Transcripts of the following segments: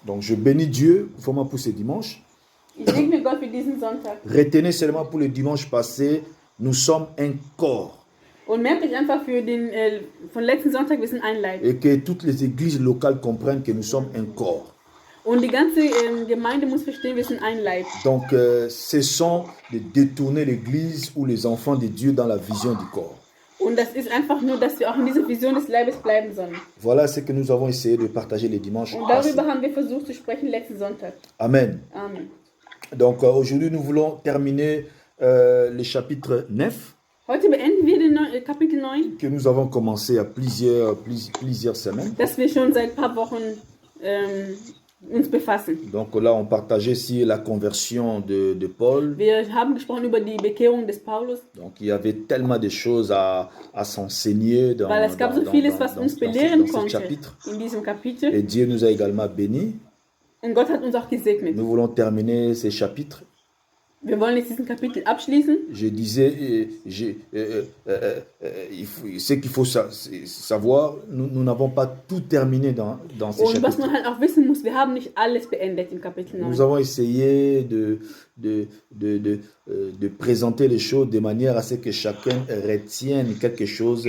Donc je bénis Dieu vraiment pour ce dimanche. Ich segne Gott für diesen Sonntag. Retenez seulement pour le dimanche passé, nous sommes un corps. Und merkt euch einfach für den von letzten Sonntag, wir sind ein Leib. Et que toutes les églises locales comprennent que nous sommes un corps. Und die ganze Gemeinde muss verstehen, wir sind ein Leib. Donc cessons de détourner l'église ou les enfants de Dieu dans la vision du corps. Und das ist einfach nur, dass wir auch in dieser Vision des Leibes bleiben sollen. Voilà ce que nous avons essayé de partager les dimanches Und passés. darüber haben wir versucht zu sprechen letzten Sonntag. Amen. Amen. Donc aujourd'hui, nous voulons terminer le chapitre 9 Heute beenden wir den Kapitel 9, que nous avons commencé il y a plusieurs semaines. das wir schon seit ein paar Wochen uns befassen. Donc là, on partageait sur la conversion de Paul. Wir haben gesprochen über die Bekehrung des Paulus, Donc il y avait tellement de choses à s'enseigner dans, weil es gab so dans- vieles, dans- was dans- uns dans ce- belehren dans ce konnte chapitre. in diesem Kapitel. Et Dieu nous a également bénis. Und Gott hat uns auch gesegnet. Nous voulons terminer ces chapitres. Wir wollen jetzt diesen Kapitel abschließen. Je disais, ce qu'il faut savoir, nous n'avons pas tout terminé dans ces Und was chapitres. man halt auch wissen muss, wir haben nicht alles beendet im Kapitel 9. Nous avons essayé de présenter les choses de manière à ce que chacun retienne quelque chose,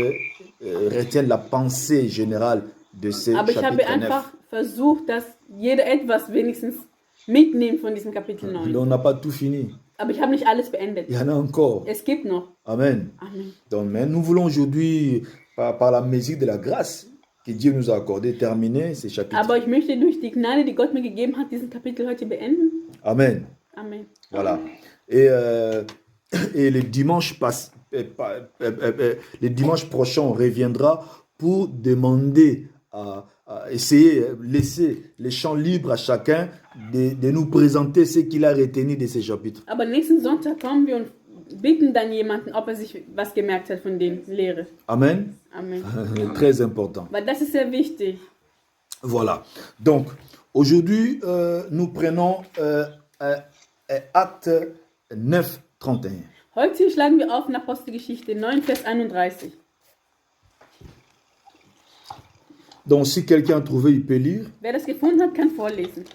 retienne la pensée générale de ce Aber ich habe chapitre 9. einfach versucht, dass jeder etwas wenigstens mitnimmt von diesem Kapitel 9. On n'a pas tout fini. Aber ich habe nicht alles beendet. Il y en a encore. Es gibt noch. Amen. Amen. Donc, mais nous voulons aujourd'hui, par la mesure de la grâce que Dieu nous a accordée, terminer ces chapitres. Aber ich möchte durch die Gnade, die Gott mir gegeben hat, diesen Kapitel heute beenden. Amen. Amen. Voilà. Et le dimanche prochain, on reviendra pour demander à essayer, laisser les champs libres à chacun de nous présenter ce qu'il a retenu de ces chapitres. Aber nächsten Sonntag kommen wir und bitten dann jemanden, ob er sich was gemerkt hat von den Lehre. Amen. Amen. Très important. Weil das ist sehr wichtig. Voilà. Donc, aujourd'hui, nous prenons Acte 9, 31. Heute schlagen wir auf in Apostelgeschichte 9, Vers 31. Donc, si quelqu'un a trouvé, il peut lire. Wer das gefunden hat, kann vorlesen.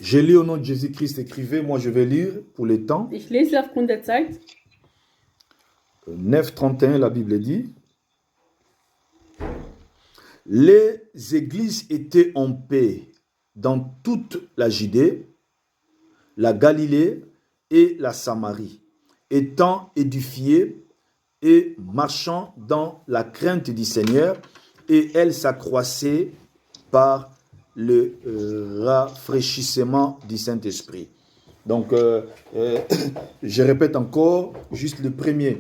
Je lis au nom de Jésus-Christ, écrivez, moi je vais lire pour le temps. Ich lese aufgrund der Zeit. 9, 31, la Bible dit. Les églises étaient en paix dans toute la Judée, la Galilée et la Samarie, étant édifiées et marchant dans la crainte du Seigneur, et elles s'accroissaient par le rafraîchissement du Saint-Esprit. Donc, je répète encore, juste le premier.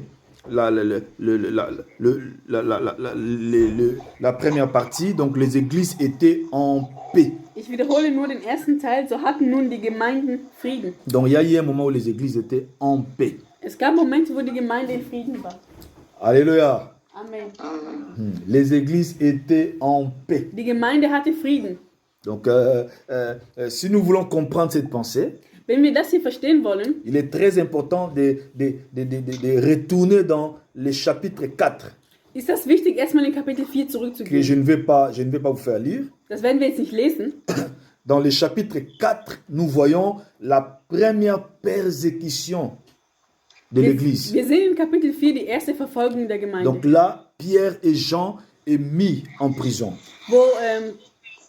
La première partie, donc les églises étaient en paix. Ich wiederhole nur den ersten Teil. So hatten nun die Gemeinden Frieden. Donc il y a eu un moment où les églises étaient en paix. Es gab Momente, wo die Gemeinde in Frieden war. Alléluia. Amen. Les églises étaient en paix. Die Gemeinde hatte Frieden. Donc si nous voulons comprendre cette pensée, Wenn wir das hier verstehen wollen, il est très important de retourner dans le chapitre 4, ist das wichtig, erstmal in Kapitel 4 que zurückzugehen. je ne vais pas vous faire lire. Das werden wir jetzt nicht lesen. Dans le chapitre 4, nous voyons la première persécution de l'église. Wir sehen in Kapitel 4 die erste Verfolgung der Gemeinde. Donc là, Pierre et Jean est mis en prison, Wo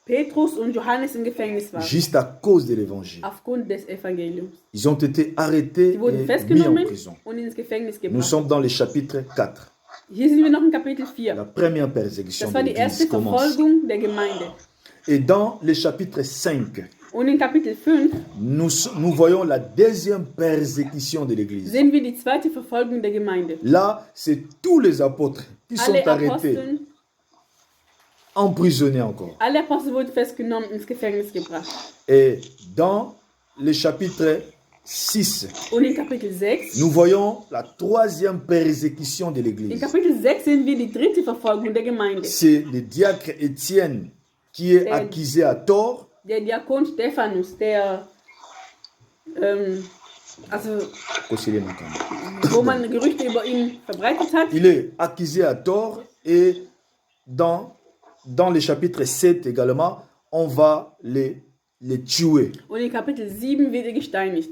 Petrus und Johannes im Gefängnis waren. juste à cause de l'évangile. Aufgrund des Evangeliums. Ils ont été arrêtés Sie wurden et mis en festgenommen prison. und ins Gefängnis Nous gebracht. sommes dans le chapitre 4. Hier sind wir noch in Kapitel 4. La première persécution Das de war die erste l'église commence. Verfolgung der Gemeinde. Et dans le chapitre 5, Und in Kapitel 5 nous voyons la deuxième persécution de l'église. sehen wir die zweite Verfolgung der Gemeinde. Là, c'est tous les apôtres qui sont Alle arrêtés, Apostel, emprisonnés encore. alle Apostel wurden festgenommen und ins Gefängnis gebracht. Et dans le chapitre 6, Und in Kapitel 6, nous voyons la troisième persécution de in l'église. Kapitel 6 sehen wir die dritte Verfolgung der Gemeinde. C'est le diacre Étienne qui est accusé à tort Der Diakon Stephanus, der, also, wo man Gerüchte über ihn verbreitet hat, il est accusé à tort et dans le chapitre 7 également, on va les tuer. und in Kapitel 7 wird er gesteinigt.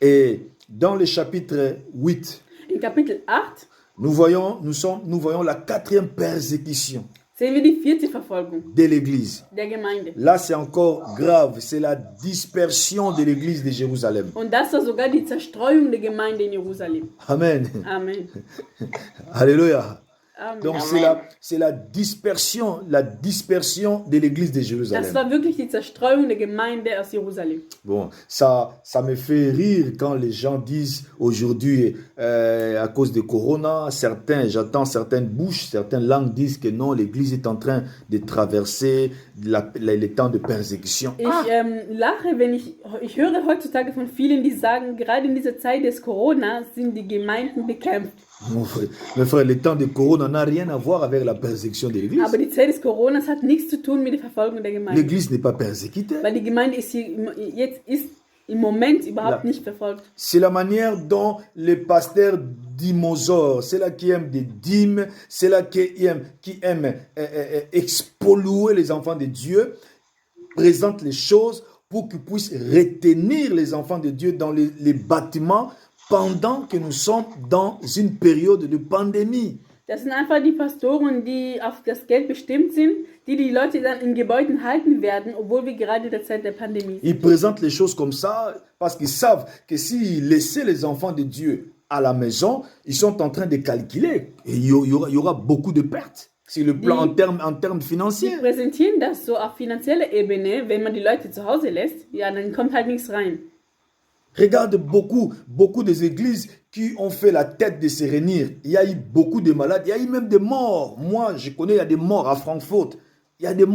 Et dans le chapitre 8, In Kapitel 8 nous voyons la 4e persécution sehen wir die 4. Verfolgung de l'Église. der Gemeinde. Là, c'est encore grave. C'est la dispersion de l'Église de Jérusalem. Und das war sogar die Zerstreuung der Gemeinde in Jerusalem. Amen. Amen. Alléluia. Amen. Donc, c'est la dispersion de l'Église de Das Jérusalem. war wirklich die Zerstreuung der Gemeinde aus Jerusalem. Bon, ça me fait rire quand les gens disent aujourd'hui, à cause de Corona, j'entends certaines bouches, certaines langues disent que non, l'Église est en train de traverser les temps de persécution. Ich lache, wenn ich höre heutzutage von vielen, die sagen, gerade in dieser Zeit des Corona sind die Gemeinden bekämpft. Mes frères, le temps de Corona n'a rien à voir avec la persécution de l'Église. Aber die Zeit des Coronas hat nichts zu tun mit der Verfolgung der Gemeinde. L'Église n'est pas persécutée. Weil die Gemeinde ist jetzt im Moment überhaupt nicht verfolgt. C'est la manière dont les pasteurs dimosaures, c'est là qui aiment des dîmes, c'est là qui aiment expolluer les enfants de Dieu, présentent les choses pour qu'ils puissent retenir les enfants de Dieu dans les bâtiments pendant que nous sommes dans une période de pandémie. Das sind einfach die Pastoren, die auf das Geld bestimmt sind, die Leute dann in Gebäuden halten werden, obwohl wir gerade in der Zeit der Pandemie sind. Ils présentent les choses comme ça parce qu'ils savent que s'ils laissaient les enfants de Dieu à la maison, ils sont en train de calculer et il y aura beaucoup de pertes sur le plan en termes financiers. Die präsentieren das so auf finanzieller Ebene, wenn man die Leute zu Hause lässt, ja, dann kommt halt nichts rein. Regarde beaucoup des églises qui ont fait la tête de se réunir. Il y a eu beaucoup de malades, il y a eu même des morts. Moi, je connais, il y a des morts à Francfort. Il y a eu des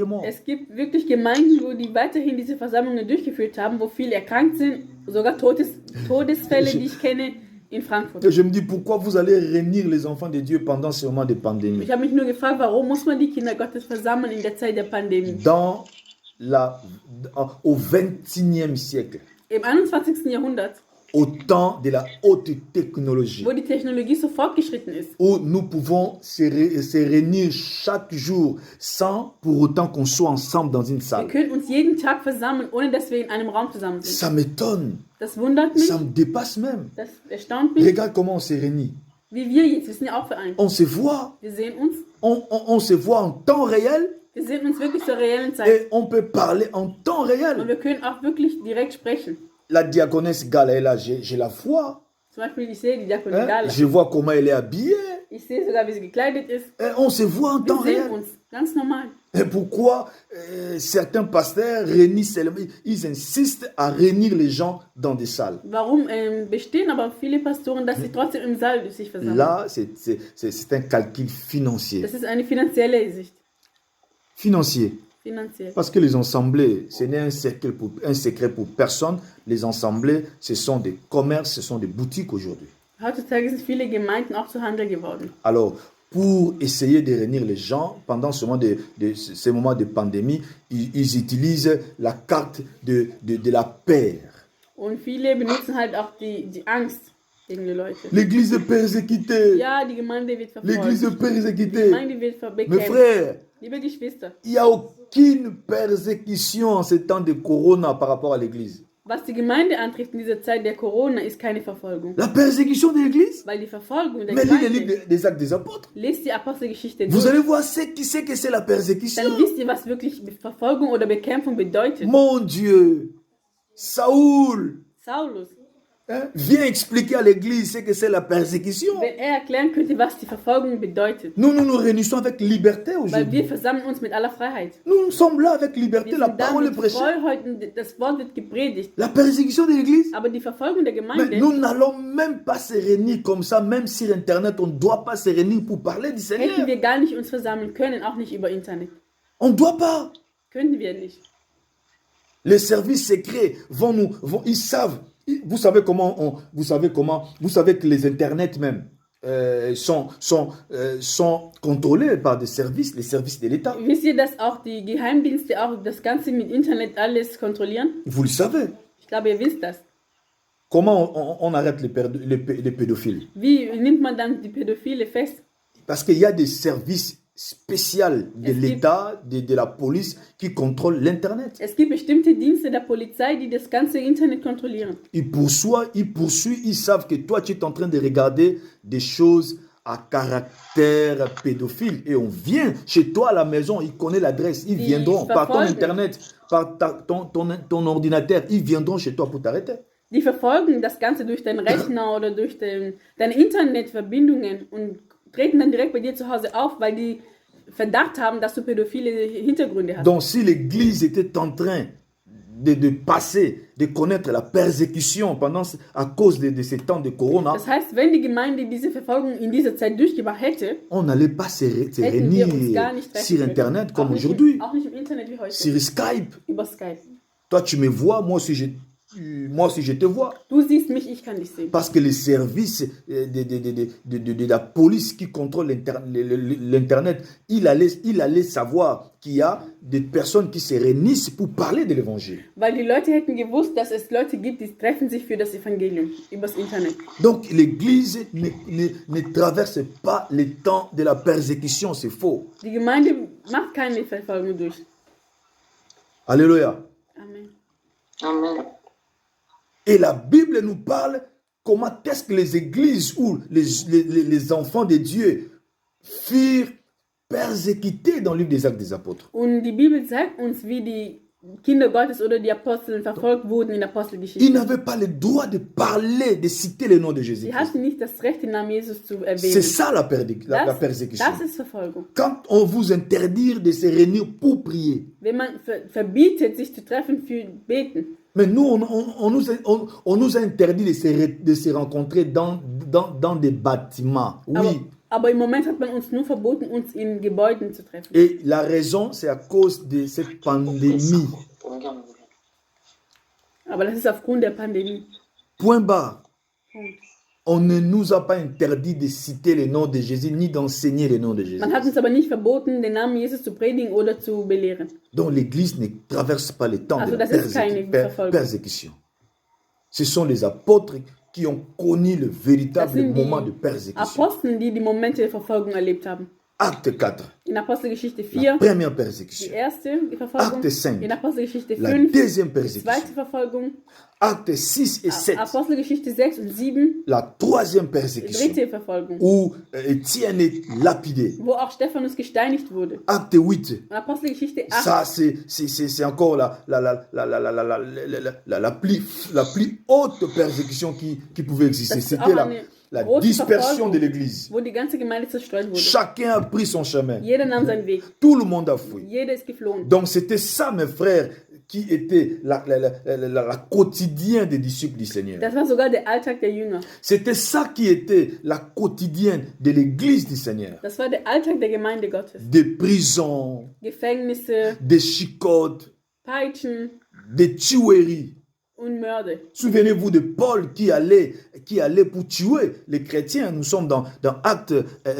morts. Es gibt wirklich Gemeinden, wo die weiterhin diese Versammlungen durchgeführt haben, wo viele erkrankt sind, sogar Todesfälle, die ich kenne, in Frankfurt. Et je me dis, pourquoi vous allez réunir les enfants de Dieu pendant ce moment de pandémie? Ich habe mich nur gefragt, warum muss man die Kinder Gottes versammeln in der Zeit der Pandemie? Au 21e siècle. Im 21. Jahrhundert, au temps de la haute technologie, wo die Technologie so fortgeschritten ist, où nous pouvons se réunir chaque jour sans pour autant qu'on soit ensemble dans une wir salle. können uns jeden Tag versammeln, ohne dass wir in einem Raum zusammen sind. Ça m'étonne, Das wundert mich, ça me dépasse même. das erstaunt mich, Regarde comment on se réunit. wie wir jetzt, wir sind ja auch vereint. On se voit, Wir sehen uns, on se voit en temps réel wir sehen uns wirklich zur reellen Zeit. et on peut parler en temps Und réel. wir können auch wirklich direkt sprechen. La diaconesse Gala est là, j'ai la foi. Zum Beispiel, ich sehe die Diakonie Hein? Gala. Je vois comment elle est habillée. Ich sehe sogar, wie sie gekleidet ist. Et on se voit en Wir temps sehen réel. uns, ganz normal. Et pourquoi certains pasteurs réunissent, ils insistent à réunir les gens dans des salles. Warum bestehen aber viele Pastoren, dass sie trotzdem im Saal sich versammeln? Là, c'est un calcul financier. Das ist eine finanzielle Sicht. Financier. Finanziell. Parce que les assemblées, ce n'est un secret pour personne. Les assemblées, ce sont des commerces, ce sont des boutiques aujourd'hui. Heutzutage sind viele Gemeinden auch zu Handel geworden. Alors, pour essayer de réunir les gens pendant ce moment de pandémie, ils utilisent la carte de la paix. Und viele benutzen halt auch die Angst gegen die Leute. L'église est persécutée. Ja, die Gemeinde wird L'église est verfolgt. Die persécutée. Gemeinde wird Mes bekämpft. frères, Liebe Geschwister, il n'y a aucune persécution en ces temps de Corona par rapport à l'église. was die Gemeinde antrifft in dieser Zeit der Corona, ist keine Verfolgung. La persécution de l'église, Weil die Verfolgung der mais lisez les Gemeinde, livres des Actes des Apôtres. lest die Apostelgeschichte Vous durch, allez voir ce qui c'est que c'est la persécution. dann wisst ihr, was wirklich Verfolgung oder Bekämpfung bedeutet. Mon Dieu, Saoul Saulus, vient expliquer à l'église ce que c'est la persécution. wenn er erklären könnte, was die Verfolgung bedeutet. Nous nous réunissons avec liberté Weil aujourd'hui. wir versammeln uns mit aller Freiheit. Nous sommes là avec liberté, Wir la sind da parole est mit prêchée. Freiheit, das Wort wird gepredigt. La persécution de l'église, Aber die Verfolgung der mais Gemeinde, nous n'allons même pas se réunir comme ça, même sur Internet, on ne doit pas se réunir pour parler du hätten Seigneur. wir gar nicht uns versammeln können, auch nicht über Internet. On ne doit pas. Können wir nicht. Les services secrets ils savent. Vous savez que les internets même, sont contrôlés par des services, les services de l'État. Wisst ihr, dass auch die Geheimdienste auch das Ganze mit Internet alles kontrollieren? Vous le savez. Ich glaube, ihr wisst das. Comment on arrête les pédophiles? Wie nimmt man dann die Pädophile fest? Parce qu'il y a des services spéciaux de l'État, de la police qui contrôlent l'Internet. Es gibt bestimmte Dienste der Polizei, die das ganze Internet kontrollieren. Ils poursuivent, ils savent que toi, tu es en train de regarder des choses à caractère pédophile. Et on vient chez toi à la maison, ils connaissent l'adresse, ils viendront par ton Internet, par ton ordinateur, ils viendront chez toi pour t'arrêter. Die verfolgen das Ganze durch deinen Rechner oder durch deine Internetverbindungen und treten dann direkt bei dir zu Hause auf, weil die Verdacht haben, dass du pädophile Hintergründe hast. Donc si l'Église était en train de passer, de connaître la persécution à cause de ces temps de Corona, Das heißt, wenn die Gemeinde diese Verfolgung in dieser Zeit durchgemacht hätte, on n'allait pas se hätten wir uns gar réunir nicht treffen sur können. Internet comme Auch nicht aujourd'hui, auch nicht im Internet wie heute, sur Skype. über Skype. Toi, tu me vois, moi aussi je te vois. Du siehst mich, ich kann dich sehen. Parce que les services de la police qui contrôlent l'Internet, il allait savoir qu'il y a des personnes qui se réunissent pour parler de l'Évangile. Weil die Leute hätten gewusst, dass es Leute gibt, die treffen sich für das Evangelium übers Internet. Donc l'Église ne traverse pas les temps de la persécution, c'est faux. Die Gemeinde macht keine Verfolgung durch. Alléluia. Amen. Amen. Et la Bible nous parle comment est-ce que les églises ou les enfants de Dieu furent persécutés dans le livre des Actes des Apôtres. Und die Bibel zeigt uns, wie die Kinder Gottes oder die Apostel verfolgt wurden in der Ils Apostelgeschichte. n'avaient pas le droit de parler, de citer le nom de Jésus. Sie hatten nicht das Recht, den Namen Jesus zu C'est erwähnen. ça la persécution. Das ist Verfolgung. Quand on vous interdit de se réunir pour prier. Wenn man verbietet, sich zu treffen für Beten. Mais nous, on nous a interdit de se rencontrer dans des bâtiments. Oui. Aber im Moment hat man uns nur verboten, uns in Gebäuden zu treffen. Et la raison, c'est à cause de cette pandémie. Aber das ist aufgrund der Pandemie. Point barre. Punkt. On ne nous a pas interdit de citer le nom de Jésus, ni d'enseigner le nom de Jésus. Man hat uns aber nicht verboten, den Namen Jesus zu predigen oder zu belehren. Donc l'Église ne traverse pas les temps de la das ist keine Verfolgung. persécution. Ce sont les apôtres qui ont connu le véritable Das sind moment de die persécution. Apostel, die die Momente der Verfolgung erlebt haben. Acte 4, In Apostelgeschichte la 4, première die persécution. erste Verfolgung. Acte 5, In Apostelgeschichte la 5, deuxième die persécution. zweite Verfolgung. Acte 6 et 7, Apostelgeschichte 6 und 7, la troisième die persécution, dritte Verfolgung. où Étienne est lapidé. Wo auch Stephanus gesteinigt wurde. Acte 8, In Apostelgeschichte 8, ça c'est encore la plus haute persécution qui pouvait exister. Das ist auch C'était eine la große dispersion Verfolgung, de l'Église. wo die ganze Gemeinde zerstreut wurde. Chacun a pris son chemin. Jeder nahm seinen Weg. Tout le monde a fui. Jeder ist geflohen. Donc c'était ça, mes frères, qui était la quotidien des disciples du Seigneur. Das war sogar der Alltag der Jünger. C'était ça qui était la quotidienne de l'Église du Seigneur. Das war der Alltag der Gemeinde Gottes. Des prisons, Gefängnisse, des chicotes, Peitschen des tueries. und Mörder. Souvenez-vous de Paul qui allait pour tuer les chrétiens. Nous sommes dans Acte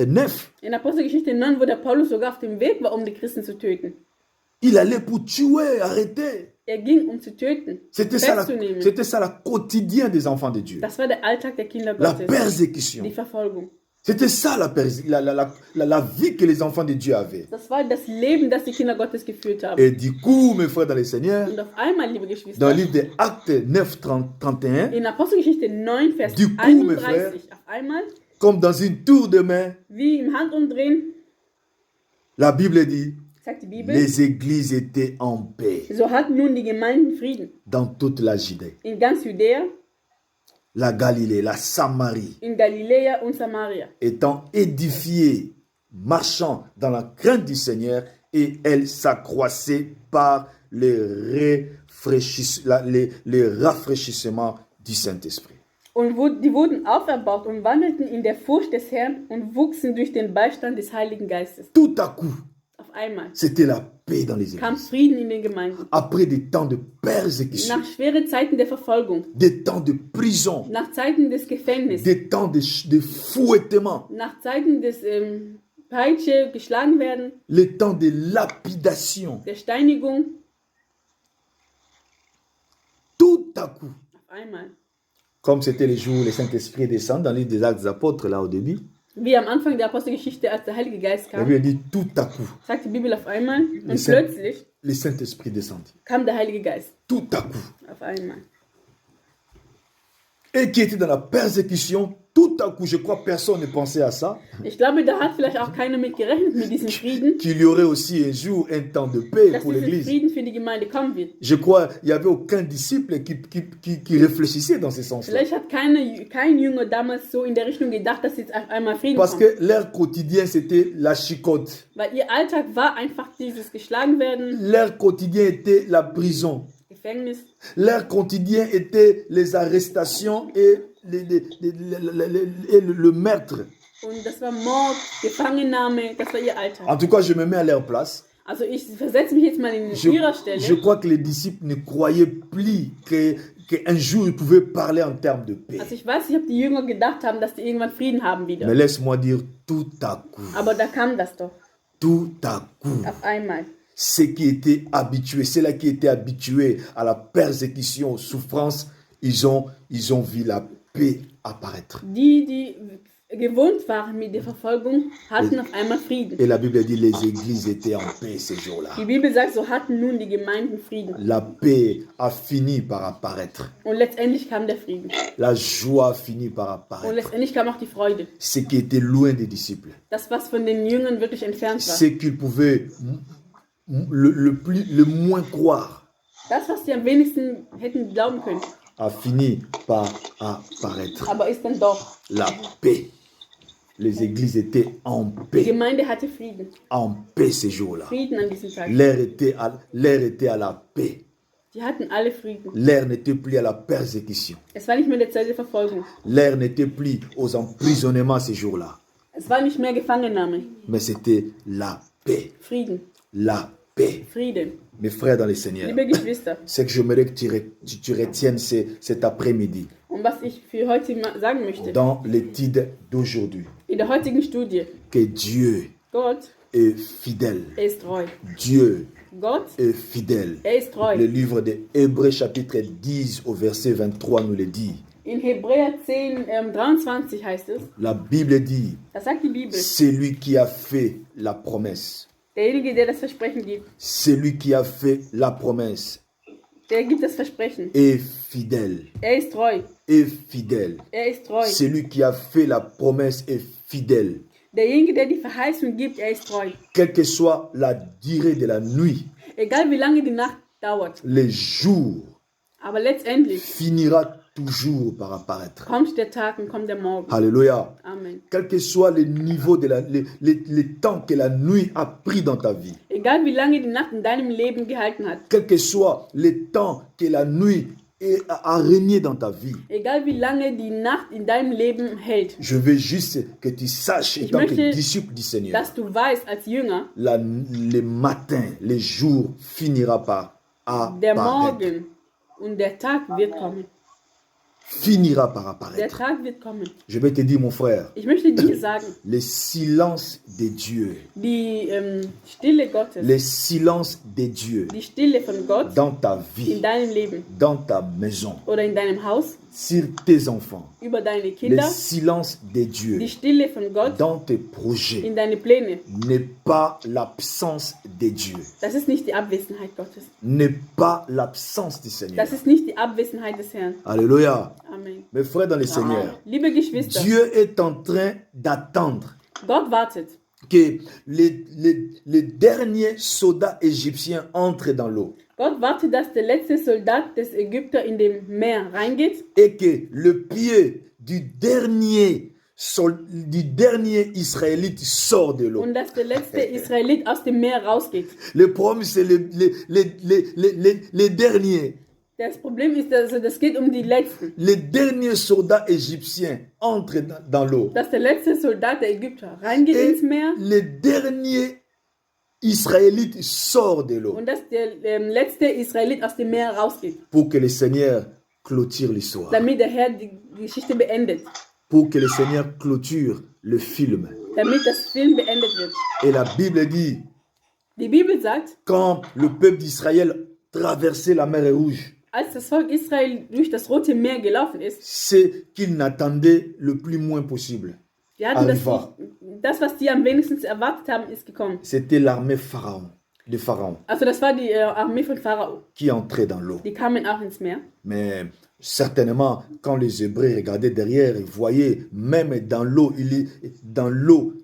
9. In Apostelgeschichte 9, wo der Paulus sogar auf dem Weg war, um die Christen zu töten. Il allait pour tuer, arrêter. Er ging, um zu töten, C'était ça la quotidien des enfants de Dieu. Das war der Alltag der Kinder La Gottes. persécution. Die Verfolgung. C'était ça la vie que les enfants de Dieu avaient. Das war das Leben, das die Kinder Gottes geführt haben. Et du coup, mes frères dans le Seigneur, Und auf einmal, liebe dans le Geschwister, livre des Actes 9, 31, in Apostelgeschichte 9, Vers Du coup, mes 31, auf einmal, comme dans une tour de main, wie im Handumdrehen, la Bible dit, sagt die Bibel, les églises étaient en paix so hatten nun die Gemeinden Frieden. dans toute la Judée, In ganz Judäa, la Galilée, la Samarie, in Galiläa und Samaria. étant édifiées, marchant dans la crainte du Seigneur, et elles s'accroissaient par les rafraîchissements du Saint-Esprit. Und die wurden auferbaut und wandelten in der Furcht des Herrn und wuchsen durch den Beistand des Heiligen Geistes. Tout à coup, Auf einmal C'était la paix dans les kam églises. Frieden in den Gemeinden. Après des temps de persécution, Nach schweren Zeiten der Verfolgung, des temps de prison, nach Zeiten des Gefängnisses, des temps de fouettement, nach Zeiten des Peitsche, geschlagen werden, les temps de lapidation, der Steinigung, tout à coup, auf einmal. comme c'était les jours où le Saint-Esprit descend dans l'île des Actes des Apôtres, là au début, Wie am Anfang der Apostelgeschichte, als der Heilige Geist la kam, Bible dit tout à coup, sagt die Bibel auf einmal, und Le Saint- plötzlich le Saint-Esprit descendit. kam der Heilige Geist. Tout à coup. Auf einmal. Et qui était dans la persécution, tout à coup, je crois personne ne pensait à ça, Ich glaube, da hat vielleicht auch keiner mit gerechnet mit diesem Frieden, qu'il y aurait aussi un jour un temps de paix dass pour dieser l'Église. Frieden für die Gemeinde kommen wird. Je crois qu'il n'y avait aucun disciple qui réfléchissait dans ce sens-là. Vielleicht hat kein Jünger damals so in der Richtung gedacht, dass jetzt auf einmal Frieden Parce kommt. que leur quotidien, c'était la chicote. Weil ihr Alltag war einfach dieses geschlagen werden, Leur quotidien était la prison. Gefängnis. Leur quotidien était les arrestations et le meurtre. Und das war Mord, Gefangennahme, das war ihr Alltag. En tout cas, je me mets à leur place. Also ich versetze mich jetzt mal in ihrer Stelle. Je crois que les disciples ne croyaient plus qu'un jour ils pouvaient parler en termes de paix. Also ich weiß nicht, ob die Jünger gedacht haben, dass die irgendwann Frieden haben wieder. Mais laisse-moi dire tout à coup. Aber da kam das doch, Tout à coup. auf einmal. Ceux qui étaient habitués, ceux-là qui étaient habitués à la persécution, aux souffrances, ils ont vu la paix apparaître. Die gewohnt waren mit der Verfolgung, hatten auf einmal Frieden. Et la Bible dit les églises étaient en paix ces jours-là. Die Bibel sagt, so hatten nun die Gemeinden Frieden. La paix a fini par apparaître. Und letztendlich kam der Frieden. La joie a fini par Und apparaître. letztendlich kam auch die Freude. Ce qui était loin des disciples, Das, was von den Jüngern wirklich entfernt war. ce qu'ils pouvaient le moins croire, Das, was sie am wenigsten hätten glauben können. a fini par apparaître. Aber ist dann doch. La paix. Les églises étaient en Die paix. Gemeinde hatte Frieden. En paix ces jours-là. Frieden an diesem Tag. L'air était à la paix. Die hatten alle Frieden. L'air n'était plus à la persécution. Es war nicht mehr der Zeit der Verfolgung. L'air n'était plus aux emprisonnements ces jours-là. Es war nicht mehr Gefangennahme. Mais c'était la paix. Frieden. La paix. Frieden. Mes frères dans le Seigneur, Liebe Geschwister. ce que j'aimerais que tu retiennes cet après-midi Und was ich für heute sagen möchte, dans l'étude d'aujourd'hui, in der heutigen Studie, que Dieu Gott, est fidèle. ist treu. Dieu Gott, est fidèle. ist treu. Le livre de Hébreux chapitre 10 au verset 23 nous le dit. In Hebräer 10, 23 heißt es, La Bible dit, da sagt die Bibel, c'est lui qui a fait la promesse. derjenige, der das Versprechen gibt, C'est lui qui a fait la promesse. der gibt das Versprechen. Est fidèle. Er ist treu. Est fidèle. Er ist treu. Celui qui a fait la promesse est fidèle. Derjenige, der die Verheißung gibt, er ist treu. Quelle que soit la durée de la nuit, Egal wie lange die Nacht dauert. le jour Aber letztendlich finira toujours par apparaître. kommt der Tag und kommt der Morgen. Alléluia. Amen. Quel que soit le niveau de le temps que la nuit a pris dans ta vie, Egal wie lange die Nacht in deinem Leben gehalten hat. quel que soit le temps que la nuit a régné dans ta vie, Egal wie lange die Nacht in deinem Leben hält. je veux juste que tu saches, Ich étant que möchte, disciple du Seigneur, dass du weißt als Jünger, le matin, le jour finira par der apparaître. Morgen und der Tag wird kommen. Finira par Der apparaître. Tag wird kommen. Je vais te dire, mon frère, Ich möchte dir sagen, le silence de Dieu, die Stille Gottes, le silence de Dieu die Stille von Gott dans ta in vie, deinem Leben dans ta maison, oder in deinem Haus, sur tes enfants, über deine le Kinder, silence de Dieu die Stille von Gott dans tes projets in deine Pläne. n'est pas l'absence de Dieu, Das ist nicht die Abwesenheit Gottes. n'est pas l'absence du Seigneur. Das ist nicht die Abwesenheit des Herrn. Alléluia. Amen. Mes frères dans le Seigneur, Liebe Geschwister, Dieu est en train d'attendre Gott wartet, que les derniers soldats égyptiens entrent dans l'eau Gott wartet, dass der letzte Soldat des Ägypter in dem Meer reingeht et que le pied du dernier Israélite sort de l'eau. und dass der letzte Israelit aus dem Meer rausgeht. Le problème, c'est les derniers. Das Problem ist, also das geht um die Letzten. Les derniers soldats égyptiens entrent dans l'eau. Dass der letzte Soldat der Ägypter reingeht Et ins Meer les derniers Israélite sort de l'eau und dass der letzte Israelit aus dem Meer rausgeht, pour que le Seigneur clôture l'histoire, damit der Herr die Geschichte beendet, pour que le Seigneur clôture le film. damit das Film beendet wird. Et la Bible dit, Die Bibel sagt, quand le peuple d'Israël traversait la mer Rouge, als das Volk Israel durch das Rote Meer gelaufen ist, c'est qu'il n'attendait le plus moins possible. die hatten Arriva. das, was die am wenigsten erwartet haben, ist gekommen. C'était l'armée de Pharaon, Also das war die Armee von Pharao. qui entrait dans l'eau. Die kamen auch ins Meer. Mais certainement, quand les Hébreux regardaient derrière, ils voyaient même dans l'eau,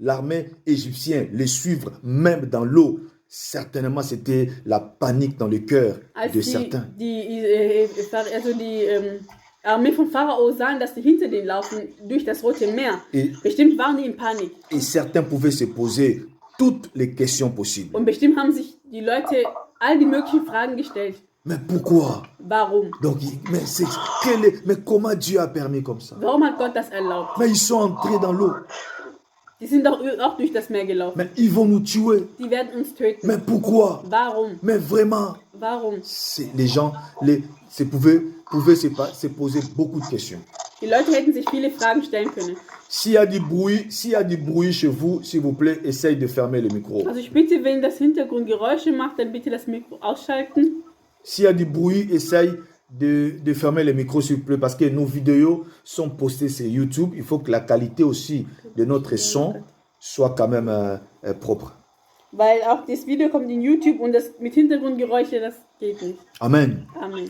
l'armée égyptienne les suivre, même dans l'eau. Certainement, c'était la panique dans le cœur Als de certains. die Armee von Pharao sahen, dass die hinter denen laufen durch das Rote Meer, Et, bestimmt waren die in Panik. et certains pouvaient se poser toutes les questions possibles. Und bestimmt haben sich die Leute all die möglichen Fragen gestellt. Mais pourquoi? Warum? Donc, mais comment Dieu a permis comme ça? Warum hat Gott das erlaubt? Mais ils sont entrés dans l'eau. Die sind doch auch durch das Meer gelaufen. Mais ils vont nous tuer. Die werden uns töten. Mais pourquoi? Warum? Mais vraiment, Warum? les gens pouvaient se poser beaucoup de questions. Die Leute hätten sich viele Fragen stellen können. S'il y a du bruit chez vous, s'il vous plaît, essaye de fermer le micro. Also ich bitte, wenn das Hintergrund Geräusche macht, dann bitte das Mikro ausschalten. S'il y a du bruit, essaye de fermer le micro, s'il vous plaît, parce que nos vidéos sont postées sur YouTube. Il faut que la qualité aussi de notre son soit quand même propre. Weil auch das Video kommt in YouTube und das mit Hintergrundgeräusche, das geht nicht. Amen. Amen.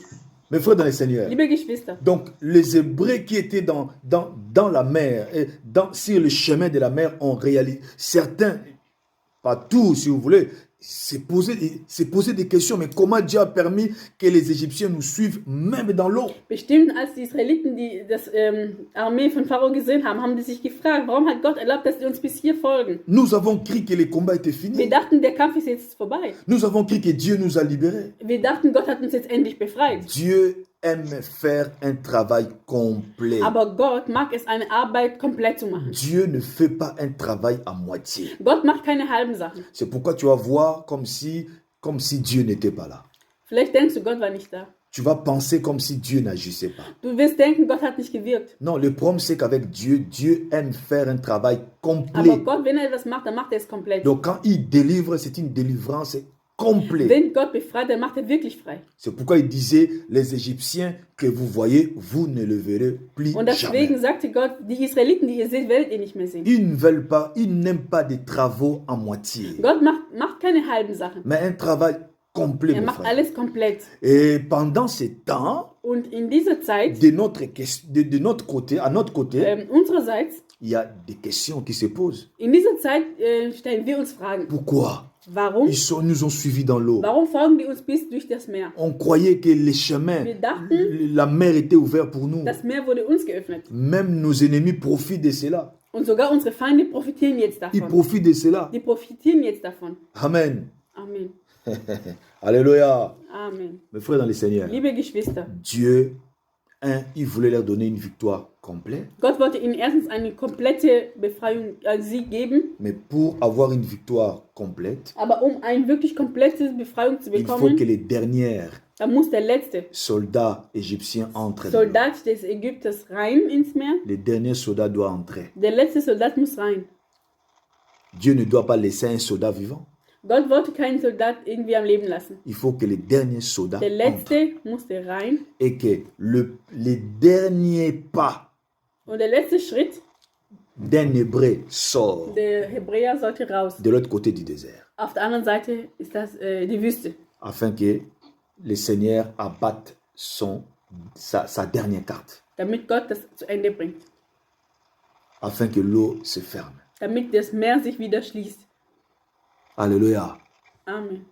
Mes frères dans le Seigneur. Liebe Geschwister, Donc, les Hébreux qui étaient dans la mer, sur le chemin de la mer, ont réalisé, certains, pas tous si vous voulez, se poser des questions. Mais comment Dieu a permis que les Égyptiens nous suivent même dans l'eau? bestimmt als die Israeliten die das Armee von Pharao gesehen haben, haben die sich gefragt, warum hat Gott erlaubt, dass sie uns bis hier folgen? Nous avons cru que le combat était Wir fini. dachten, der Kampf ist jetzt vorbei. Nous avons cru que Dieu nous a libérés. Wir dachten, Gott hat uns jetzt endlich befreit. Dieu aime faire un travail complet. Aber Gott mag es, eine Arbeit komplett zu machen. Dieu ne fait pas un travail à moitié. Gott macht keine halben Sachen. C'est pourquoi tu vas voir comme si Dieu n'était pas là. Vielleicht denkst du, Gott war nicht da. Tu vas penser comme si Dieu n'agissait pas. Du wirst denken, Gott hat nicht gewirkt. Non, le problème c'est qu'avec Dieu, Dieu aime faire un travail Aber complet. Gott, wenn er etwas macht, dann macht er es komplett. Donc quand il délivre, c'est une délivrance complète. Wenn Gott befreit, dann macht er wirklich frei. C'est pourquoi il disait, les Égyptiens que vous voyez, vous ne le verrez plus Und deswegen jamais. sagte Gott, die Israeliten, die ihr seht, werdet ihr nicht mehr sehen. Ils n'aiment pas des travaux à moitié, Gott macht keine halben Sachen. mais un travail complet. Er Mes macht frères. alles komplett. Et pendant ce temps, Und in dieser Zeit, de notre côté, à notre côté, unsererseits, il y a des questions qui se posent. in dieser Zeit stellen wir uns Fragen. Pourquoi Warum? ils nous ont suivis dans l'eau? Warum folgen die uns bis durch das Meer? On croyait que les chemins, Wir dachten, la mer était ouverte pour nous. das Meer wurde uns geöffnet. Même nos ennemis profitent de cela. Und sogar unsere Feinde profitieren jetzt Ils davon. profitent de cela. Die profitieren jetzt davon. Amen. Amen. Alléluia. Amen. Mes frères dans le Seigneur, Liebe Geschwister, Dieu, il voulait leur donner une victoire complète. Gott wollte ihnen erstens eine komplette Befreiung, Sieg geben. Mais pour avoir une victoire complète, Aber um eine wirklich komplette Befreiung zu il faut bekommen, que les derniers dann muss der letzte soldats égyptiens entrent dans l'eau. Soldat des Ägypters rein ins Meer. Les derniers soldats doivent entrer. Der letzte Soldat muss rein. Dieu ne doit pas laisser un soldat vivant. Gott wollte keinen Soldat irgendwie am Leben lassen. Il faut que les derniers soldats Der entrent letzte musste rein. et que les derniers pas Und der letzte Schritt, d'un Hébreu sort der Hebräer sollte raus. de l'autre côté du désert, Auf der anderen Seite ist das die Wüste. afin que le Seigneur abatte sa dernière carte, Damit Gott das zu Ende bringt. afin que l'eau se ferme. Damit das Meer sich wieder schließt. Alléluia. Amen.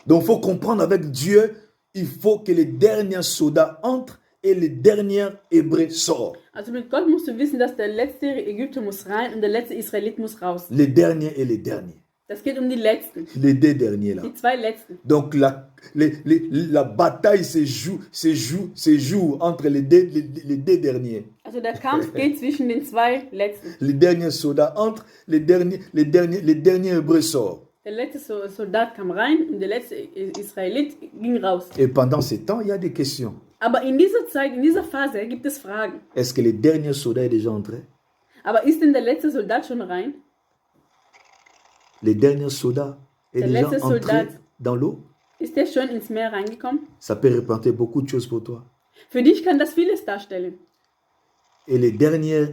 Donc il faut comprendre avec Dieu, il faut que les derniers soldats entrent et les derniers Hébreux sortent. Also mit Gott musst du wissen, dass der letzte Ägypter muss rein und der letzte Israelit muss raus. Les derniers et les derniers. Das geht um die Letzten. Les deux derniers là. Die zwei Letzten. Donc la bataille se joue entre les deux derniers. Also der Kampf geht zwischen den zwei Letzten. Les derniers soldats entrent, les derniers Hébreux sortent. Der letzte Soldat kam rein und der letzte Israelit ging raus. Et pendant ce temps, il y a des questions. Aber in dieser Zeit, in dieser Phase gibt es Fragen. Est-ce que le dernier soldat est déjà entré? Aber ist denn der letzte Soldat schon rein? Le dernier soldat est Der déjà letzte entré Soldat. dans l'eau? Ist der schon ins Meer reingekommen? Ça peut représenter beaucoup de choses pour toi. Für dich kann das vieles darstellen. Et les derniers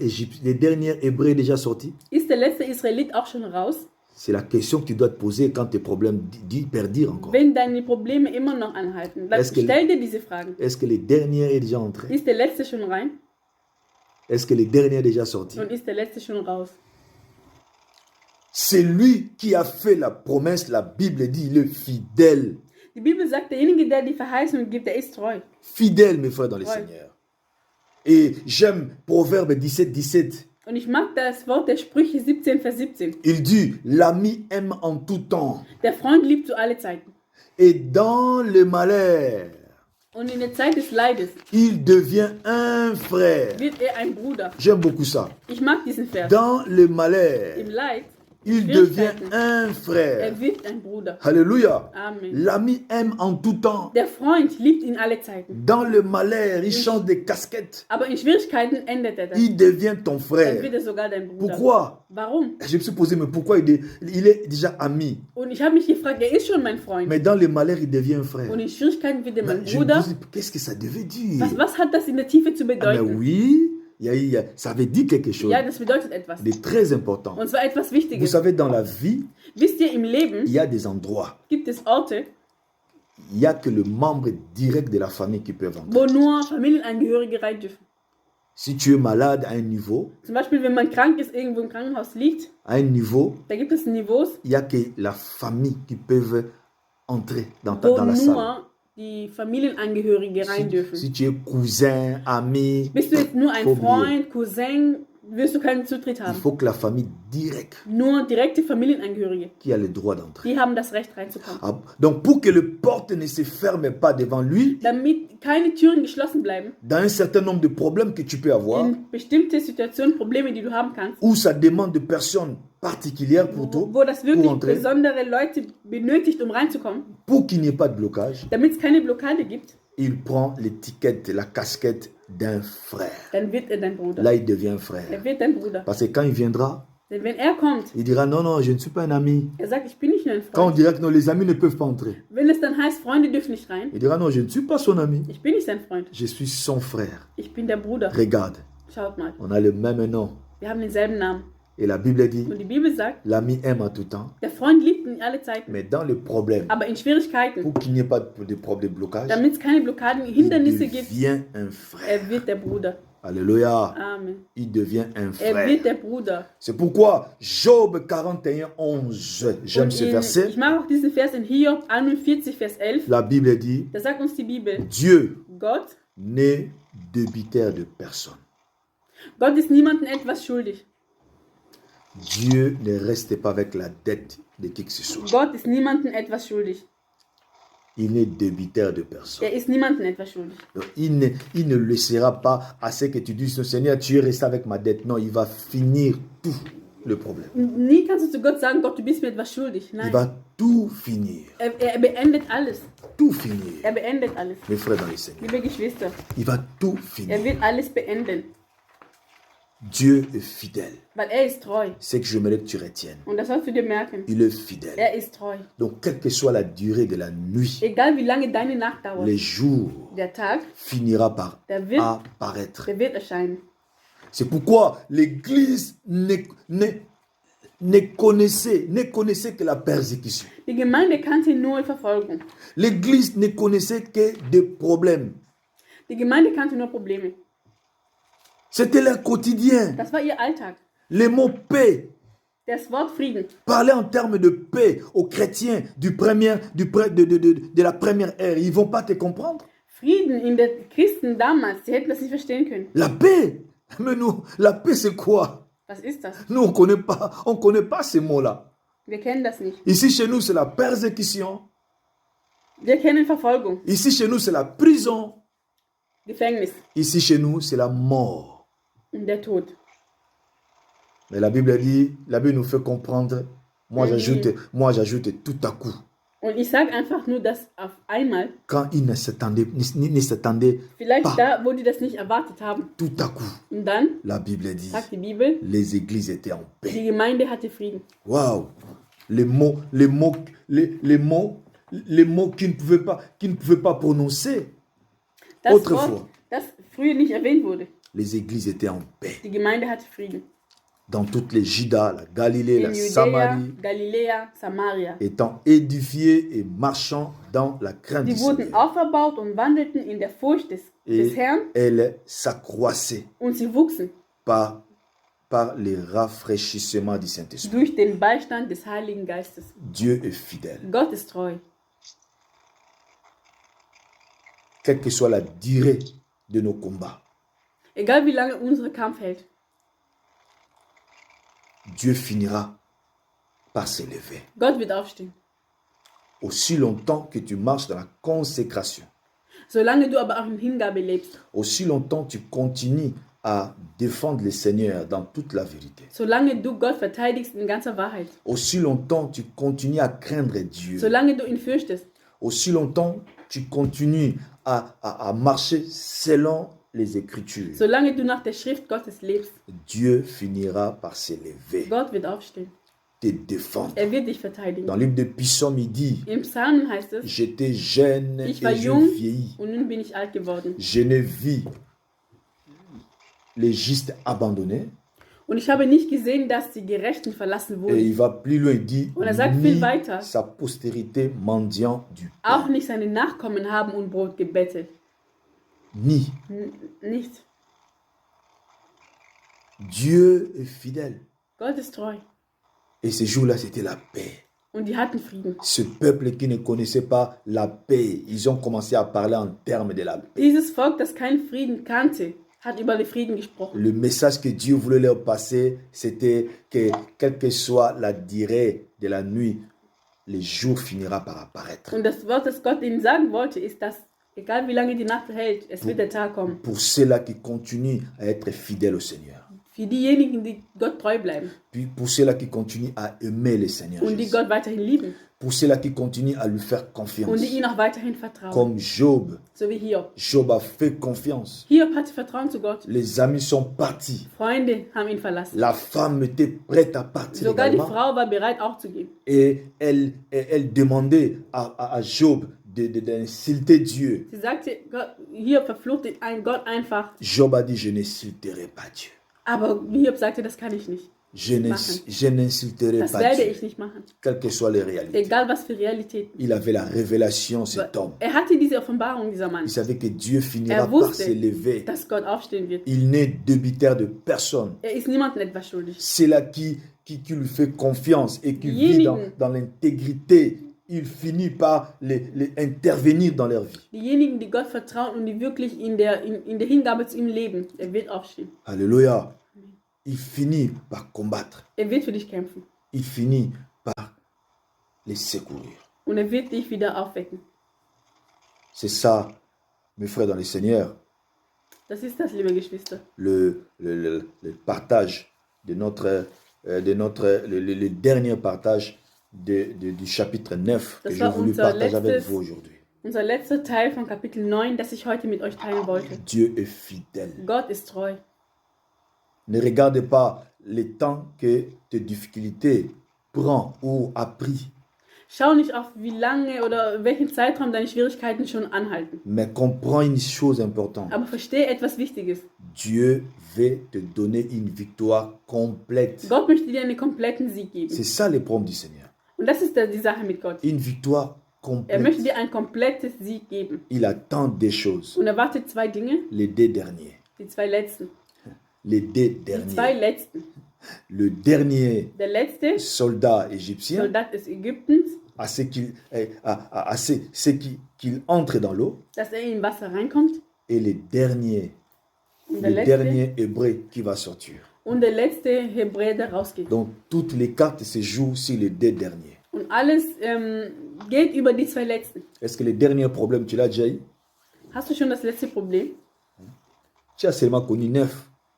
Hébreux est déjà sorti? Ist der letzte Israelit auch schon raus? C'est la question que tu dois te poser quand tes problèmes perdurent encore. Wenn deine Probleme immer noch anhalten, dann stell dir diese Fragen. Est-ce que le dernier est déjà entré? Ist der letzte schon rein? Est-ce que le dernier est déjà sorti? Und ist der letzte schon raus? C'est lui qui a fait la promesse, la Bible dit, il est fidèle. Die Bibel sagt, derjenige, der die Verheißung gibt, der ist treu. Fidèle, mes frères dans le Ouais. Seigneur. Et j'aime Proverbe 17, 17. Und ich mag das Wort der Sprüche 17, Vers 17. Il dit, l'ami aime en tout temps. Der Freund liebt zu alle Zeiten. Et dans le malheur, Und in der Zeit des Leides il devient un frère. wird er ein Bruder. J'aime beaucoup ça. Ich mag diesen Vers. Dans le malheur, Im Leid, il devient Schwierigkeiten, un frère. er wird ein Bruder. Alléluia. Amen. L'ami aime en tout temps. Der Freund liebt in alle Zeiten. Dans le malheur, il change de casquette. Aber in Schwierigkeiten ändert er das. Il devient ton Dann frère. wird er sogar dein Bruder. Pourquoi? Warum? Je me suis posé, mais pourquoi il est déjà ami? Und ich habe mich gefragt, er ist schon mein Freund. Mais dans le malheur, il devient un frère. Und in Schwierigkeiten wird er mein Mais je me Bruder. dis, qu'est-ce que ça devait dire? Was hat das in der Tiefe zu Ah, mais bedeuten? oui, ça veut dire quelque chose Ja, das bedeutet etwas. de très important. Und zwar etwas Vous Wichtiges. savez, dans la vie, Wisst ihr, im Leben il y a des endroits, gibt es Orte, il n'y a que le membre direct de la famille qui peut entrer. wo nur Familienangehörige rein dürfen. Si tu es malade à un niveau, Zum Beispiel, wenn man krank ist, irgendwo im Krankenhaus liegt, à un niveau, da gibt es Niveaus, il n'y a que la famille qui peut entrer dans wo la salle. nur die Familienangehörige rein dürfen. Si tu es cousin, ami, Bist du jetzt nur ein faut oublier. Freund, Cousin, wirst du keinen Zutritt Il haben. faut que la famille directe Nur direkte Familienangehörige, qui a le droit d'entrer. die haben das Recht reinzukommen. Ah, donc pour que les portes ne se ferment pas devant lui, Damit keine Türen geschlossen bleiben, dans un certain nombre de problèmes que tu peux avoir, in bestimmte Situationen, Probleme, die du haben kannst, où ça demande de personnes particulières pour toi, wo das pour wirklich entrer, besondere Leute benötigt, um reinzukommen, pour qu'il n'y ait pas de blocage, damit es keine Blockade gibt, il prend l'étiquette, la casquette d'un frère. dann wird er dein Bruder. Là, il devient Er frère. wird dein Bruder. Parce que quand il viendra, Denn wenn er kommt, il dira non, non, je ne suis pas un ami. er sagt, ich bin nicht nur ein Quand on Freund. dira que non, les amis ne peuvent pas entrer, Wenn es dann heißt, Freunde dürfen nicht rein, il dira non, je ne suis pas son ami. ich bin nicht sein Freund, Je suis son frère. ich bin der Bruder. Regarde, Schaut mal, on a le même nom. wir haben denselben Namen. Et la Bible dit, Und die Bibel sagt, l'ami aime en tout temps. der Freund liebt in alle Zeiten, Mais dans le problème, aber in Schwierigkeiten, pour qu'il n'y ait pas de problème de blocage, damit es keine Blockaden, il Hindernisse gibt, devient un frère. er wird der Bruder. Alléluia. Amen. Il devient un Er frère. wird der Bruder. C'est pourquoi Job 41, 11, j'aime Und ce ich verset. mag auch diesen Vers in Hiob 41, Vers 11. La Bible dit, Da sagt uns die Bibel, Dieu Gott n'est débitaire de personne. ist niemandem etwas schuldig. Dieu ne reste pas avec la dette de qui que ce soit. Gott ist niemandem etwas schuldig. Il n'est débitaire de personne. Er ist niemandem etwas schuldig. Donc, il ne laissera pas à ce que tu dises, Seigneur, tu es resté avec ma dette. Non, il va finir tout le problème. Nie kannst du zu Gott sagen, Gott, du bist mir etwas schuldig. Il Nein. va tout finir. Er beendet alles. Tout finir. Er beendet alles. Mes frères dans le Seigneur. Liebe Geschwister, Il va tout er finir. wird alles beenden, Dieu est fidèle. weil er ist treu. C'est que j'aimerais que tu retiennes. Und das sollst du dir merken. Il est fidèle. Er ist treu. Donc, quelle que soit la durée de la nuit, Egal wie lange deine Nacht dauert, les jours der Tag, finira par der wird apparaître. wird erscheinen. C'est pourquoi l'Église ne connaissait que la persécution. Die Gemeinde kannte nur Verfolgung. L'Église ne connaissait que des problèmes. Die Gemeinde kannte nur Probleme. C'était leur quotidien. Das war ihr Alltag. Les mots paix. Das Wort Frieden. Parler en termes de paix aux chrétiens de la première ère. Ils ne vont pas te comprendre. Frieden in der Christen damals, sie hätten das nicht verstehen können. La paix. Mais nous, la paix c'est quoi? Was ist das? Nous, on ne connaît pas ces mots-là. Wir kennen das nicht. Ici chez nous, c'est la persécution. Wir kennen Verfolgung, Ici chez nous, c'est la prison. Gefängnis Ici chez nous, c'est la mort. und der Tod. Mais la Bible dit, la Bible nous fait comprendre, Moi, j'ajoute tout à coup. Und ich sage einfach nur, dass auf einmal, Quand ils ne s'attendaient vielleicht pas, da, wo die das nicht erwartet haben. tout à coup, Und dann la Bible dit, sagt die Bibel, les églises étaient en paix. die Gemeinde hatte Frieden. Waouh! Les mots qui ne pouvaient pas prononcer. Das Autrefois, Wort, das früher nicht erwähnt wurde. les églises étaient en paix. Die Gemeinde hatte Frieden. Dans toutes les Juda, la Galilée, In la Judäa, Samarie, Galiläa, Samaria. étant édifiées et marchant dans la crainte du Die wurden Seigneur. auferbaut und wandelten in der Furcht des Et Herrn elles s'accroissaient und sie wuchsen par les rafraîchissements du Saint-Esprit. durch den Beistand des Heiligen Geistes. Dieu est fidèle. Gott ist treu. Quelle que soit la durée de nos combats, Egal wie lange unser Kampf hält, Dieu finira par s'élever. Gott wird aufstehen. Aussi longtemps que tu marches dans la consécration, Solange du aber auch in Hingabe lebst, aussi longtemps tu continues à défendre le Seigneur dans toute la vérité, solange du Gott verteidigst in ganzer Wahrheit, aussi longtemps tu continues à craindre Dieu, solange du ihn fürchtest, aussi longtemps tu continues à marcher selon les Écritures, solange du nach der Schrift Gottes lebst, Dieu finira par s'élever, Gott wird aufstehen. te défendre. Er wird dich verteidigen. Dans le livre de Psaume, il dit, Im Psalmen heißt es, j'étais jeune et ich war je jung vieillis. und nun bin ich alt geworden. Je ne vis les justes abandonnés. Und ich habe nicht gesehen, dass die Gerechten verlassen Et wurden. il va plus loin, il dit, Und er sagt viel ni weiter. sa postérité mendiant du Auch pain. nicht seine Nachkommen haben um Brot gebettelt. Ni. Nicht. Dieu est fidèle. Gott ist treu. Et ce jour-là, c'était la paix. Und die hatten Frieden. Ce peuple qui ne connaissait pas la paix, ils ont commencé à parler en termes de la paix. Dieses Volk, das keinen Frieden kannte, hat über den Frieden gesprochen. Le message que Dieu voulait leur passer, c'était que quelle que soit la durée de la nuit, le jour finira par apparaître. Und das Wort, das Gott ihnen sagen wollte, ist, dass egal wie lange die Nacht hält, es wird der Tag kommen. Pour ceux-là qui continuent à être fidèles au Seigneur. Für diejenigen, die Gott treu bleiben Puis pour ceux-là qui continuent à aimer le Seigneur und die Jésus. Gott weiterhin lieben Pour ceux-là qui continuent à lui faire confiance. und die ihn auch weiterhin vertrauen. Comme Job. So wie Hiob. Job a fait confiance. Hiob hatte Vertrauen zu Gott. Les amis sont partis. Freunde haben ihn verlassen. La femme était prête à partir Sogar die également. Frau war bereit, auch zu gehen. Et elle demandait à Job d'insulter Dieu. Sie sagte, Hiob verfluchte einen Gott einfach. Job a dit, je n'insulterai pas Dieu. Aber Hiob sagte, das kann ich nicht. Je n'insulterai Das pas werde Dieu. ich nicht machen. Quelles que soient les réalités. Egal was für Realitäten. Il avait la révélation, cet homme. Er hatte diese Offenbarung, dieser Mann. Il savait que Dieu finira Er par wusste, s'élever. dass Gott aufstehen wird. Il n'est débitaire de personne. Er ist niemandem etwas schuldig. C'est là qui lui fait confiance et qui vit Diejenigen, dans l'intégrité. Il finit par intervenir dans leur vie. diejenigen, die Gott vertrauen und die wirklich in der Hingabe zu ihm leben, er wird aufstehen. Alléluia. Il finit par combattre. Er wird für dich kämpfen. Il finit par les secourir. Und er wird dich wieder aufwecken. C'est ça, mes frères dans le Seigneur, Das ist das, liebe Geschwister. le partage de le dernier partage du chapitre 9 que Das j'ai war voulu unser partager avec letztes- vous aujourd'hui. Unser letzter Teil von Kapitel 9, das ich heute mit euch teilen wollte. Dieu est fidèle. Gott ist treu. Ne regarde pas le temps que tes difficultés prend ou a pris, Schau nicht auf, wie lange oder welchen Zeitraum deine Schwierigkeiten schon anhalten. mais comprends une chose importante. Aber verstehe etwas Wichtiges. Dieu veut te donner une victoire complète. Gott möchte dir einen kompletten Sieg geben. C'est ça les promesses du Seigneur. Und das ist die Sache mit Gott. Une victoire Er möchte complète. dir ein komplettes Sieg geben. Il attend des choses. Und er wartet zwei Dinge, Les deux derniers. die zwei letzten. Les deux Die zwei derniers. letzten. Le dernier Der letzte soldat égyptien, Soldat des Ägyptens, à ce qu'il entre dans l'eau, dass er in Wasser reinkommt. et le dernier hébreu qui va sortir. Und der letzte Hebräer, der rausgeht. Donc toutes les cartes se jouent sur les deux derniers. Und alles geht über die zwei letzten. Est-ce que le dernier problème, tu l'as déjà eu? Hast du schon das letzte Problem? Tu as seulement connu 9.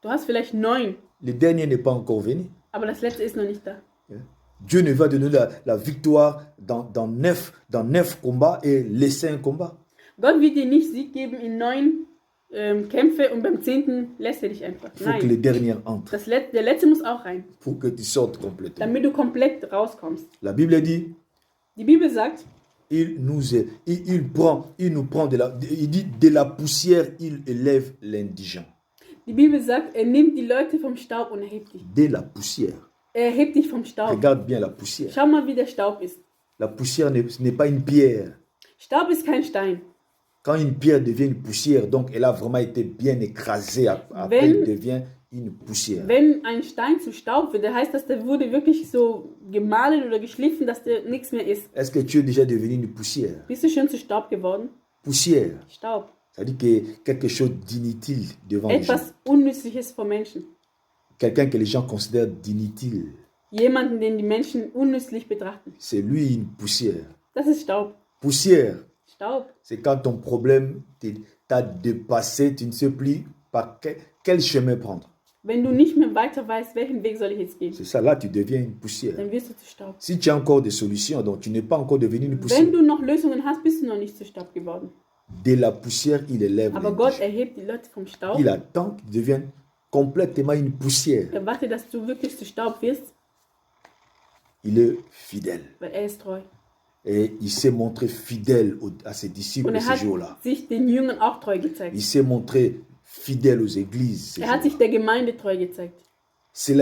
Du hast vielleicht 9, Le dernier n'est pas encore venu. aber das letzte ist noch nicht da. Dieu ne va donner la victoire dans 9 combats et laisser un combat. Gott wird dir nicht Sieg geben in 9 Kämpfe und beim 10. lässt er dich einfach. Il faut que le Nein, dernier entre der letzte muss auch rein, pour que tu sortes complètement. damit du komplett rauskommst. La Bible dit, Die Bibel sagt, il nous prend il dit de la poussière, il élève l'indigent. Die Bibel sagt, er nimmt die Leute vom Staub und erhebt dich. De la poussière. Er erhebt dich vom Staub. Regarde bien la poussière. Schau mal, wie der Staub ist. La poussière n'est pas une pierre. Staub ist kein Stein. Quand une pierre devient une poussière, donc elle a vraiment été bien écrasée, après elle devient une poussière. Wenn ein Stein zu Staub wird, dann heißt das, der wurde wirklich so gemahlen oder geschliffen, dass der nichts mehr ist. Est-ce que tu es déjà devenu une poussière? Bist du schon zu Staub geworden? Poussière. Staub. Ça veut dire que quelque chose d'inutile devant les gens. Etwas Unnützliches vor Menschen. Quelqu'un que les gens considèrent d'inutile. Jemanden, den die Menschen unnützlich betrachten. C'est lui une poussière. Das ist Staub. Poussière, Staub. c'est quand ton problème t'a dépassé, tu ne sais plus par quel chemin prendre. Wenn du nicht mehr weiter weißt, welchen Weg soll ich jetzt gehen, C'est ça, là tu deviens une poussière. dann wirst du zu Staub. Si tu as encore des solutions, donc tu n'es pas encore devenu une poussière. Wenn du noch Lösungen hast, bist du noch nicht zu Staub geworden. De la poussière, il élève Aber les Gott gens. erhebt die Leute vom Staub. Il attend qu'ils deviennent complètement une poussière. Er wartet, dass du wirklich zu Staub wirst, Il est fidèle. weil er ist treu. Et il s'est montré fidèle à ses disciples Und er ces hat jours-là. sich den Jüngern auch treu gezeigt. Il s'est montré fidèle aux églises. Ces Er hat jours-là. sich der Gemeinde treu gezeigt. C'est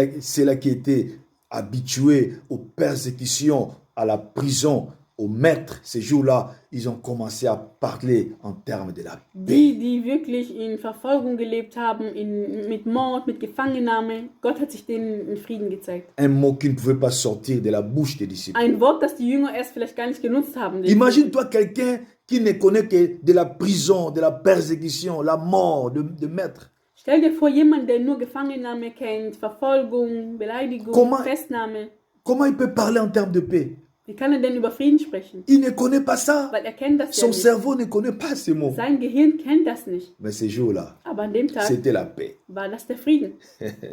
là qui était habitué aux persécutions, à la prison, aux maîtres. Ces jours-là, ils ont commencé à parler en termes de la paix. Die wirklich in Verfolgung gelebt haben, mit Mord, mit Gefangennahme, Gott hat sich denen in Frieden gezeigt. Un mot qui ne pouvait pas sortir de la bouche des disciples. Ein Wort, das die Jünger erst vielleicht gar nicht genutzt haben. Imagine-toi quelqu'un qui ne connaît que de la prison, de la persécution, la mort de maître. Stell dir vor, jemand, der nur Gefangennahme kennt, Verfolgung, Beleidigung, Festnahme. Comment il peut parler en termes de paix? Wie kann er denn über Frieden sprechen? Il ne connaît pas ça. Weil er kennt das ja Son nicht. cerveau ne connaît pas ces mots. Sein Gehirn kennt das nicht. Mais ces jours-là, Aber an dem Tag c'était la paix. war das der Frieden.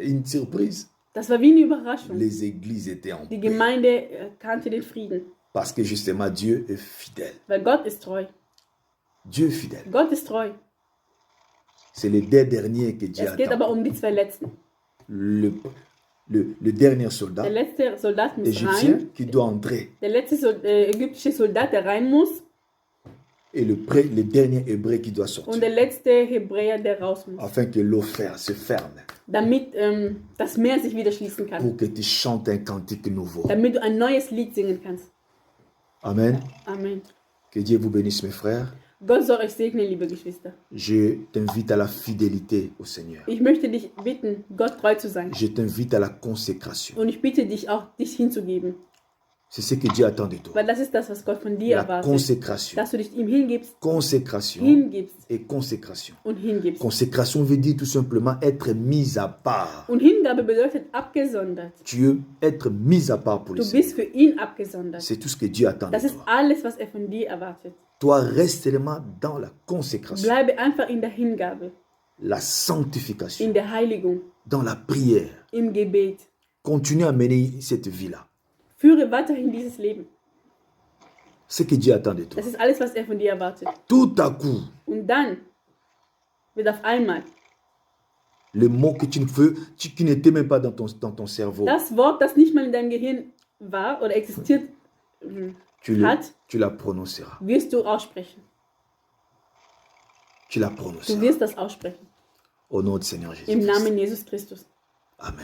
Une surprise. Das war wie eine Überraschung. Les églises étaient en Die paix. Gemeinde kannte den Frieden. Parce que justement, Dieu est fidèle. Weil Gott ist treu. Dieu est fidèle. Gott ist treu. C'est les deux derniers que Dieu Es geht attend. aber um die zwei Letzten. Le dernier soldat Der letzte Soldat muss égyptien rein. qui doit entrer Der letzte ägyptische Soldat, der rein muss. et le dernier hébreu qui doit Und sortir. der letzte Hebräer, der raus muss. Afin que l'eau se ferme. Damit das Meer sich wieder schließen kann. Pour que tu chantes un cantique nouveau. Damit du ein neues Lied singen kannst. Amen. Amen. Que Dieu vous bénisse, mes frères. Gott soll euch segnen, liebe Geschwister. Je t'invite à la fidélité au Seigneur. Ich möchte dich bitten, Gott treu zu sein. Je t'invite à la consécration. Und ich bitte dich auch, dich hinzugeben. C'est ce que Dieu attend de toi. Weil das ist das, was Gott von dir La erwartet. consécration. Dass du dich ihm hingibst, Consécration hingibst et consécration. und hingibst. Consécration veut dire tout simplement être mis à part. Und Hingabe bedeutet abgesondert. Dieu, être mis à part pour le Du Seigneur. bist für ihn abgesondert. C'est tout ce que Dieu attend de Das ist toi. alles, was er von dir erwartet. Toi, reste seulement dans la consécration, Bleibe einfach in der Hingabe, la sanctification, in der Heiligung, dans la prière. im Gebet. Continue à mener cette vie-là. Führe weiterhin dieses Leben. Ce que Dieu attend de toi. Das ist alles, was er von dir erwartet. Tout à coup, Und dann wird auf einmal le mot que tu ne veux, qui n'était même pas dans ton cerveau, das Wort, das nicht mal in deinem Gehirn war oder existiert hat, tu la prononceras. wirst du aussprechen. Tu la Du prononceras. wirst das aussprechen. Au nom du Seigneur Im Jésus. Namen Jesus Christus. Amen.